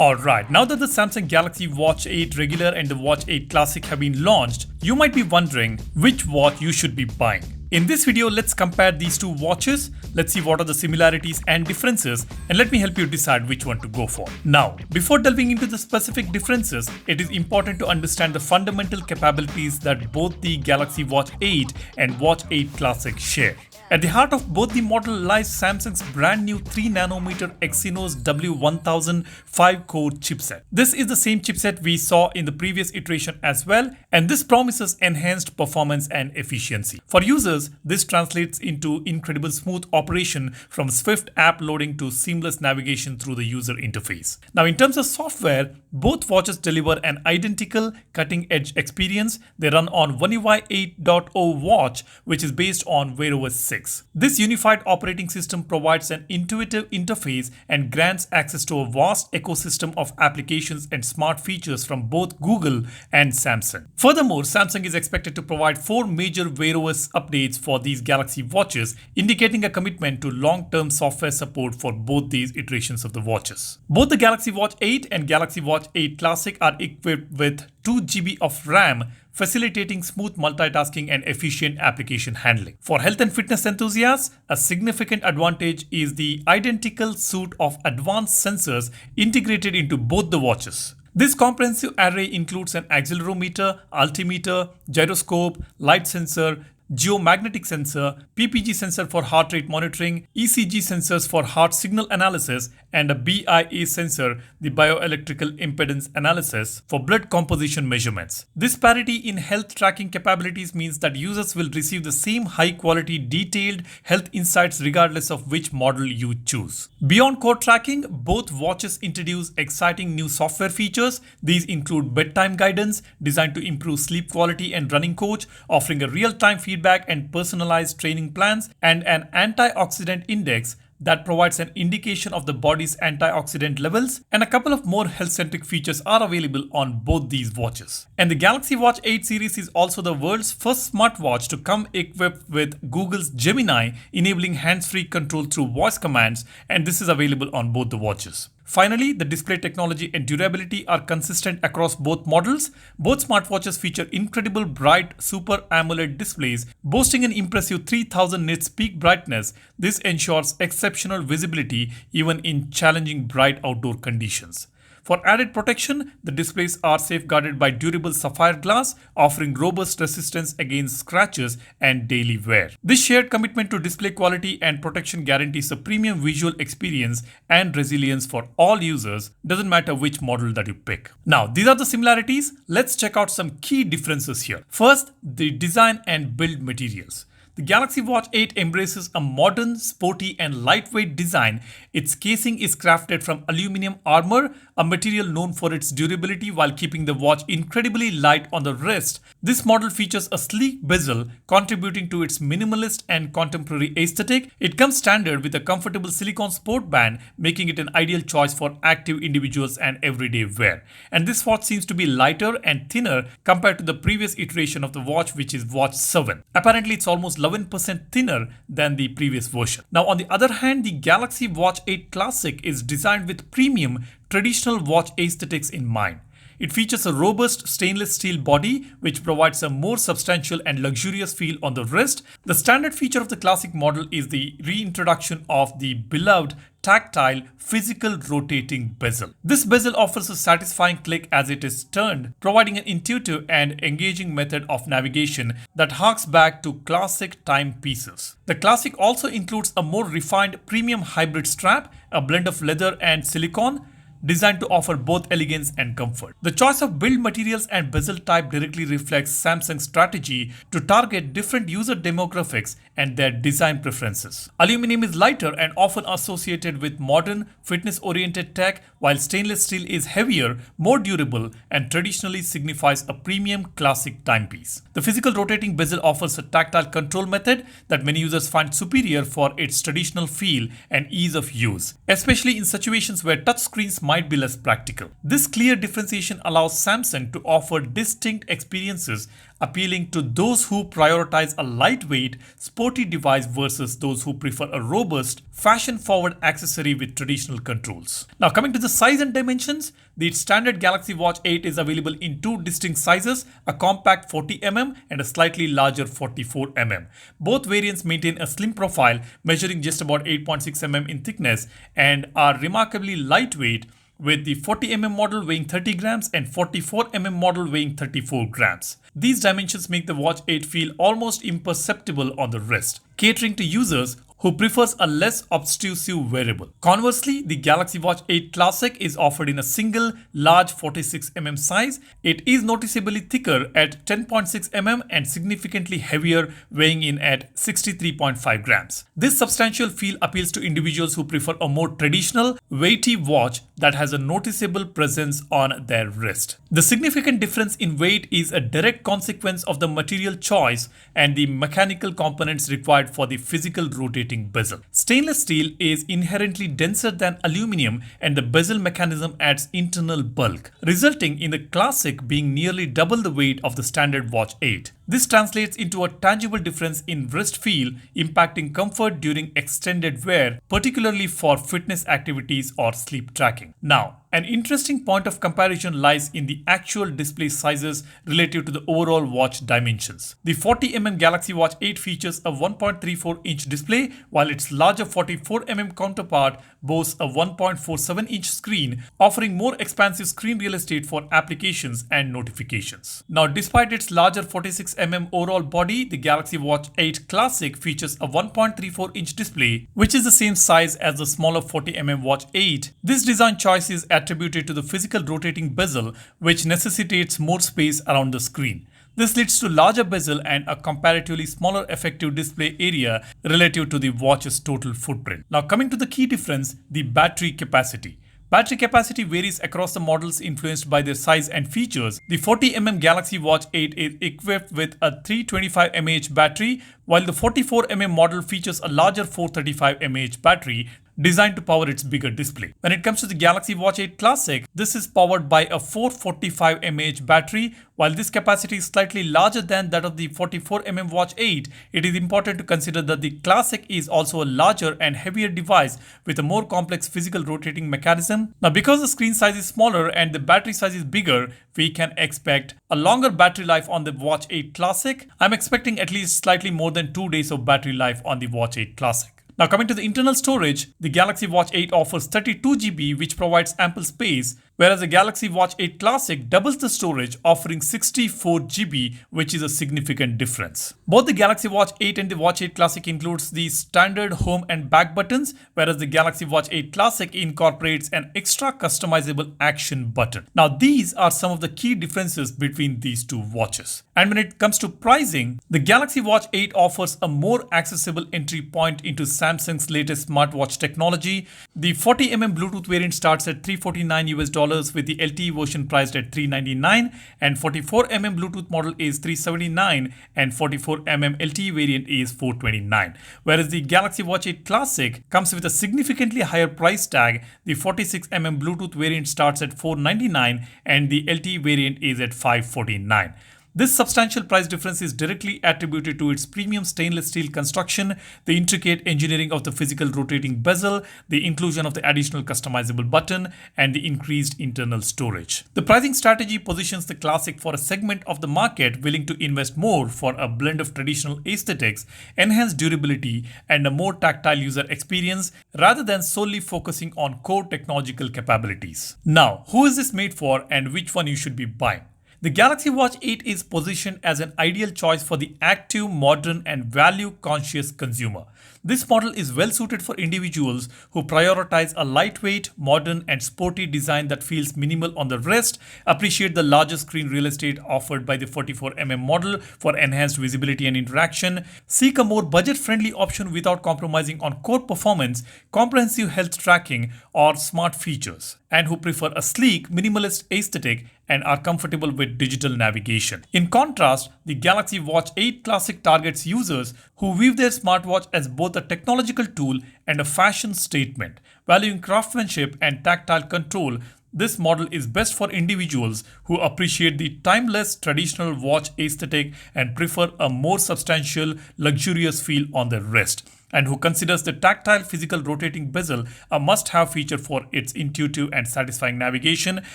Alright, now that the Samsung Galaxy Watch 8 Regular and the Watch 8 Classic have been launched, you might be wondering which watch you should be buying. In this video, let's compare these two watches, let's see what are the similarities and differences, and let me help you decide which one to go for. Now, before delving into the specific differences, it is important to understand the fundamental capabilities that both the Galaxy Watch 8 and Watch 8 Classic share. At the heart of both the model lies Samsung's brand new 3nm Exynos W1000 5-core chipset. This is the same chipset we saw in the previous iteration as well, and this promises enhanced performance and efficiency. For users, this translates into incredible smooth operation from swift app loading to seamless navigation through the user interface. Now, in terms of software, both watches deliver an identical cutting-edge experience. They run on One UI 8.0 Watch, which is based on Wear OS 6. This unified operating system provides an intuitive interface and grants access to a vast ecosystem of applications and smart features from both Google and Samsung. Furthermore, Samsung is expected to provide 4 major Wear OS updates for these Galaxy watches, indicating a commitment to long-term software support for both these iterations of the watches. Both the Galaxy Watch 8 and Galaxy Watch 8 Classic are equipped with 2 GB of RAM, facilitating smooth multitasking and efficient application handling. For health and fitness enthusiasts, a significant advantage is the identical suite of advanced sensors integrated into both the watches. This comprehensive array includes an accelerometer, altimeter, gyroscope, light sensor, geomagnetic sensor, PPG sensor for heart rate monitoring, ECG sensors for heart signal analysis, and a BIA sensor, the bioelectrical impedance analysis, for blood composition measurements. This parity in health tracking capabilities means that users will receive the same high-quality, detailed health insights regardless of which model you choose. Beyond core tracking, both watches introduce exciting new software features. These include bedtime guidance, designed to improve sleep quality and running coach, offering a real-time feedback and personalized training plans, and an antioxidant index that provides an indication of the body's antioxidant levels, and a couple of more health-centric features are available on both these watches. And the Galaxy Watch 8 series is also the world's first smartwatch to come equipped with Google's Gemini, enabling hands-free control through voice commands, and this is available on both the watches. Finally, the display technology and durability are consistent across both models. Both smartwatches feature incredible bright Super AMOLED displays, boasting an impressive 3000 nits peak brightness. This ensures exceptional visibility even in challenging bright outdoor conditions. For added protection, the displays are safeguarded by durable sapphire glass, offering robust resistance against scratches and daily wear. This shared commitment to display quality and protection guarantees a premium visual experience and resilience for all users, doesn't matter which model that you pick. Now, these are the similarities. Let's check out some key differences here. First, the design and build materials. The Galaxy Watch 8 embraces a modern, sporty and lightweight design. Its casing is crafted from aluminum armor, a material known for its durability while keeping the watch incredibly light on the wrist. This model features a sleek bezel, contributing to its minimalist and contemporary aesthetic. It comes standard with a comfortable silicone sport band, making it an ideal choice for active individuals and everyday wear. And this watch seems to be lighter and thinner compared to the previous iteration of the watch, which is Watch 7. Apparently, it's almost 11% thinner than the previous version. Now, on the other hand, the Galaxy Watch 8 Classic is designed with premium, traditional watch aesthetics in mind. It features a robust stainless steel body, which provides a more substantial and luxurious feel on the wrist. The standard feature of the Classic model is the reintroduction of the beloved tactile, physical rotating bezel. This bezel offers a satisfying click as it is turned, providing an intuitive and engaging method of navigation that harks back to classic timepieces. The Classic also includes a more refined premium hybrid strap, a blend of leather and silicone, designed to offer both elegance and comfort. The choice of build materials and bezel type directly reflects Samsung's strategy to target different user demographics and their design preferences. Aluminum is lighter and often associated with modern, fitness-oriented tech, while stainless steel is heavier, more durable, and traditionally signifies a premium classic timepiece. The physical rotating bezel offers a tactile control method that many users find superior for its traditional feel and ease of use, especially in situations where touchscreens might be less practical. This clear differentiation allows Samsung to offer distinct experiences appealing to those who prioritize a lightweight, sporty device versus those who prefer a robust, fashion-forward accessory with traditional controls. Now coming to the size and dimensions, the standard Galaxy Watch 8 is available in two distinct sizes, a compact 40mm and a slightly larger 44mm. Both variants maintain a slim profile measuring just about 8.6mm in thickness and are remarkably lightweight, with the 40mm model weighing 30 grams and 44mm model weighing 34 grams. These dimensions make the Watch 8 feel almost imperceptible on the wrist, catering to users who prefers a less obtrusive wearable. Conversely, the Galaxy Watch 8 Classic is offered in a single large 46mm size. It is noticeably thicker at 10.6mm and significantly heavier, weighing in at 63.5 grams. This substantial feel appeals to individuals who prefer a more traditional, weighty watch that has a noticeable presence on their wrist. The significant difference in weight is a direct consequence of the material choice and the mechanical components required for the physical rotating bezel. Stainless steel is inherently denser than aluminum, and the bezel mechanism adds internal bulk, resulting in the Classic being nearly double the weight of the standard Watch 8. This translates into a tangible difference in wrist feel, impacting comfort during extended wear, particularly for fitness activities or sleep tracking. Now, an interesting point of comparison lies in the actual display sizes relative to the overall watch dimensions. The 40mm Galaxy Watch 8 features a 1.34-inch display, while its larger 44mm counterpart boasts a 1.47-inch screen, offering more expansive screen real estate for applications and notifications. Now, despite its larger 46mm overall body, the Galaxy Watch 8 Classic features a 1.34-inch display, which is the same size as the smaller 40mm Watch 8. This design choice is attributed to the physical rotating bezel, which necessitates more space around the screen. This leads to larger bezel and a comparatively smaller effective display area relative to the watch's total footprint. Now coming to the key difference, the battery capacity. Battery capacity varies across the models influenced by their size and features. The 40mm Galaxy Watch 8 is equipped with a 325 mAh battery, while the 44mm model features a larger 435 mAh battery designed to power its bigger display. When it comes to the Galaxy Watch 8 Classic, this is powered by a 445 mAh battery. While this capacity is slightly larger than that of the 44mm Watch 8, it is important to consider that the Classic is also a larger and heavier device with a more complex physical rotating mechanism. Now, because the screen size is smaller and the battery size is bigger, we can expect a longer battery life on the Watch 8 Classic. I'm expecting at least slightly more than 2 days of battery life on the Watch 8 Classic. Now coming to the internal storage, the Galaxy Watch 8 offers 32GB, which provides ample space, whereas the Galaxy Watch 8 Classic doubles the storage, offering 64GB, which is a significant difference. Both the Galaxy Watch 8 and the Watch 8 Classic includes the standard home and back buttons, whereas the Galaxy Watch 8 Classic incorporates an extra customizable action button. Now these are some of the key differences between these two watches. And when it comes to pricing, the Galaxy Watch 8 offers a more accessible entry point into Samsung's latest smartwatch technology. The 40mm Bluetooth variant starts at $349 with the LTE version priced at $399, and 44mm Bluetooth model is $379 and 44mm LTE variant is $429. Whereas the Galaxy Watch 8 Classic comes with a significantly higher price tag. The 46mm Bluetooth variant starts at $499 and the LTE variant is at $549. This substantial price difference is directly attributed to its premium stainless steel construction, the intricate engineering of the physical rotating bezel, the inclusion of the additional customizable button, and the increased internal storage. The pricing strategy positions the Classic for a segment of the market willing to invest more for a blend of traditional aesthetics, enhanced durability, and a more tactile user experience rather than solely focusing on core technological capabilities. Now, who is this made for and which one you should be buying? The Galaxy Watch 8 is positioned as an ideal choice for the active, modern, and value-conscious consumer. This model is well suited for individuals who prioritize a lightweight, modern, and sporty design that feels minimal on the wrist, appreciate the larger screen real estate offered by the 44mm model for enhanced visibility and interaction, seek a more budget-friendly option without compromising on core performance, comprehensive health tracking, or smart features, and who prefer a sleek, minimalist aesthetic and are comfortable with digital navigation. In contrast, the Galaxy Watch 8 Classic targets users who view their smartwatch as both a technological tool and a fashion statement. Valuing craftsmanship and tactile control, This model is best for individuals who appreciate the timeless traditional watch aesthetic and prefer a more substantial, luxurious feel on their wrist, and who considers the tactile physical rotating bezel a must-have feature for its intuitive and satisfying navigation,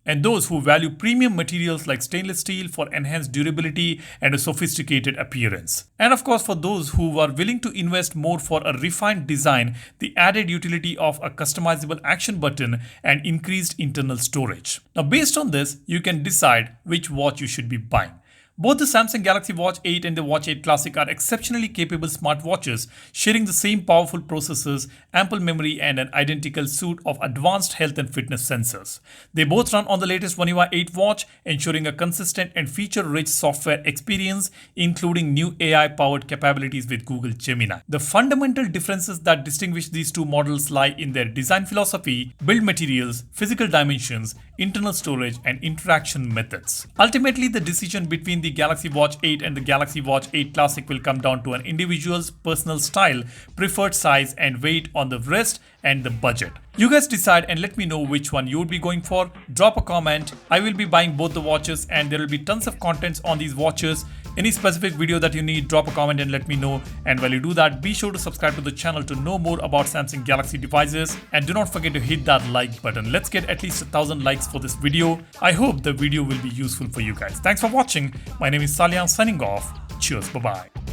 and those who value premium materials like stainless steel for enhanced durability and a sophisticated appearance. And of course, for those who are willing to invest more for a refined design, the added utility of a customizable action button and increased internal storage. Now, based on this, you can decide which watch you should be buying. Both the Samsung Galaxy Watch 8 and the Watch 8 Classic are exceptionally capable smartwatches, sharing the same powerful processors, ample memory, and an identical suite of advanced health and fitness sensors. They both run on the latest One UI 8 watch, ensuring a consistent and feature-rich software experience, including new AI-powered capabilities with Google Gemini. The fundamental differences that distinguish these two models lie in their design philosophy, build materials, physical dimensions, internal storage, and interaction methods. Ultimately, the decision between the Galaxy Watch 8 and the Galaxy Watch 8 Classic will come down to an individual's personal style, preferred size, and weight on the wrist and the budget. You guys decide and let me know which one you would be going for. Drop a comment. I will be buying both the watches and there will be tons of contents on these watches. Any specific video that you need, drop a comment and let me know. And while you do that, be sure to subscribe to the channel to know more about Samsung Galaxy devices. And do not forget to hit that like button. Let's get at least 1,000 likes for this video. I hope the video will be useful for you guys. Thanks for watching. My name is Salian signing off. Cheers. Bye-bye.